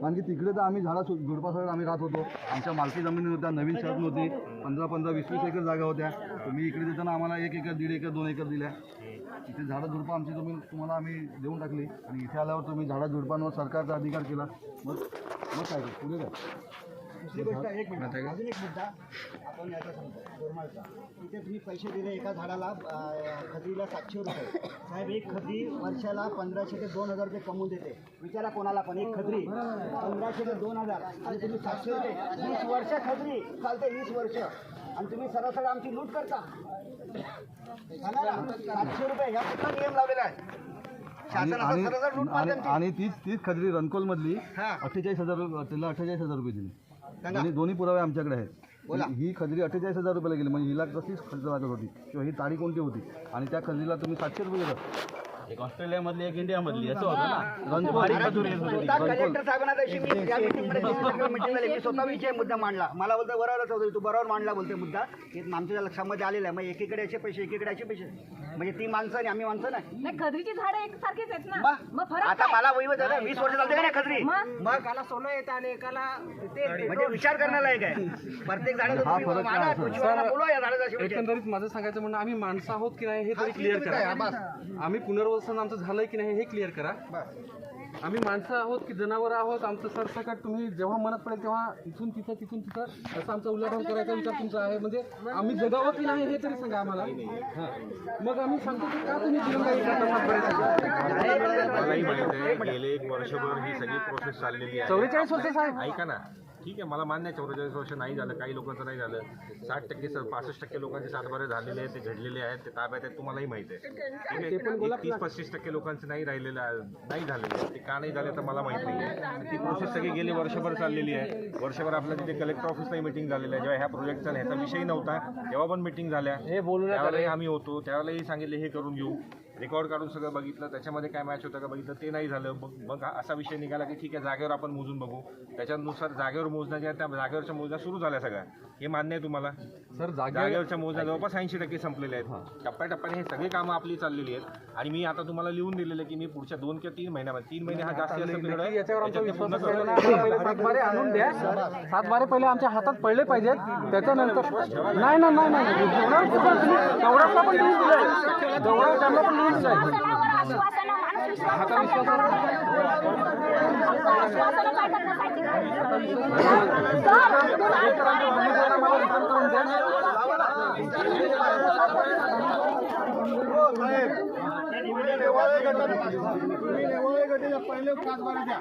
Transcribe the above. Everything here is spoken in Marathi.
कारण की तिकडे तर आम्ही झुडपासह आम्ही राहत होतो. आमच्या मालकी जमिनी होत्या, नवीन शहर नव्हती, 15-15, 20-20 एकर जागा होत्या. तुम्ही इकडे देताना आम्हाला 1 एकर, 1.5 एकर, 2 एकर दिल्या. इथे झाडं झुडपं आमची तुम्हाला आम्ही देऊन टाकली आणि इथे आल्यावर तुम्ही झाडा झुडपांवर सरकारचा अधिकार केला. मग काय पुढे काय? दुसरी गोष्ट एक मिनिट, अजून एक मुद्दा आपण याचा सांगतो गोरमाळचा. इथे तुम्ही पैसे दिले एका झाडाला खजरीला 700 रुपये. साहेब, एक खजरी वर्षाला 1500 ते 2000 रुपये कमवून देते. विचारा कोणाला पण, एक खजरी 1500 ते 2000 आणि तुम्ही 700 रुपये. 20 वर्ष खजरी चालते, 20 वर्ष, आणि तुम्ही सरळ आमची लूट करता. 700 रुपये ह्या कुठला नियम लावलेला आहे? आणि तीच खजरी रणकोल मधली 48,000, त्याला 48,000 रुपये दिले. आणि दोन्ही पुरावे आमच्याकडे आहेत. ही खजरी 48,000 रुपयाला गेली, म्हणजे हिला कशीच खर्च लागत होती किंवा ही ताडी कोणती होती, आणि त्या खजरीला तुम्ही 700 रुपये देतात. एक ऑस्ट्रेलियामधली, एक इंडियामधली, असं होतं ना. कलेक्टर साहेबांना तशी मी स्वतः विषय मुद्दा मांडला. मला बोलतो बरोबरच होतं, तू बरोबर मांडला बोलते मुद्दा, की आमच्या लक्षामध्ये आलेला आहे. मग एकीकडे याचे पैसे, एकीकडे याचे पैसे, म्हणजे ती माणसं आणि आम्ही माणसं नाही. खजरीची झाडं एकसारखीच आहेत ना. मग फरक आता मला वैवत झालं, 20 वर्ष चालते का नाही खजरी? मग एकाला सोनं येतं आणि एकाला म्हणजे विचार करण्याला एक आहे. प्रत्येक झाडाचा बोलवा या झाडाचा. एकंदरीत माझं सांगायचं म्हणणं, आम्ही माणसं आहोत की नाही हे तरी क्लिअर करा. आम्ही पुनर्वसन आमचं झालंय की नाही हे क्लिअर करा. आम्ही माणसं आहोत की जनावर आहोत, आमचं सरसकट तुम्ही जेव्हा मनात पडेल तेव्हा इथून तिथं असं आमचा उल्लेख करायचा विचार तुमचा आहे. म्हणजे आम्ही जगावं की नाही हे तरी सांगा आम्हाला. मग आम्ही सांगतो की का तुम्ही मलाही माहित आहे, गेले 1 वर्षभर ही सगळी प्रोसेस चाललेली आहे. 44 वर्ष साहेब, ऐका ना, ठीक आहे, मला मान्य आहे 44 वर्ष नाही झालं, काही लोकांचं नाही झालं. 60%, 65% लोकांचे सातबारे झालेले आहेत, ते घडलेले आहेत, ते ताब्यात आहेत, तुम्हालाही माहिती आहे. ठीक आहे, 30-35% लोकांचे नाही राहिलेले, नाही झालेले, ते का नाही झाले तर मला माहिती नाही आहे. ती प्रोसेस सगळी गेली वर्षभर चाललेली आहे. वर्षभर आपल्या तिथे कलेक्टर ऑफिसलाही मिटिंग झालेलं आहे. जेव्हा ह्या प्रोजेक्टचा ह्याचा विषय नव्हता तेव्हा पण मिटिंग झाल्या, त्यावेळेलाही आम्ही होतो, त्यावेळेलाही सांगितले हे करून घेऊ, रेकॉर्ड काढून सगळं बघितलं, त्याच्यामध्ये काय मॅच होतं का बघितलं, ते नाही झालं. मग असा विषय निघाला की ठीक आहे, जागेवर आपण मोजून बघू. त्याच्यानुसार जागेवर मोजण्या ज्या त्या जागेवरच्या मोजण्या सुरू झाल्या सगळ्या. हे मान्य आहे तुम्हाला? सर, जागेवरच्या मोजण्या जवळपास 80% संपलेल्या आहेत. टप्प्याटप्प्याने हे सगळी कामं आपली चाललेली आहेत. आणि मी आता तुम्हाला लिहून दिलेलं की मी पुढच्या 2 किंवा 3 महिन्यामध्ये, 3 महिने हा जास्त पिरियड आहे, याच्यावर आमचा विश्वास सातबारे आणून द्या. सातबारे पहिले आमच्या हातात पडले पाहिजेत, त्याच्यानंतर नाही तेवढाच पण लिहून दिलाय, तेवढा त्यांना पण लिहून दिलाय. पहिले 5 बारा द्या.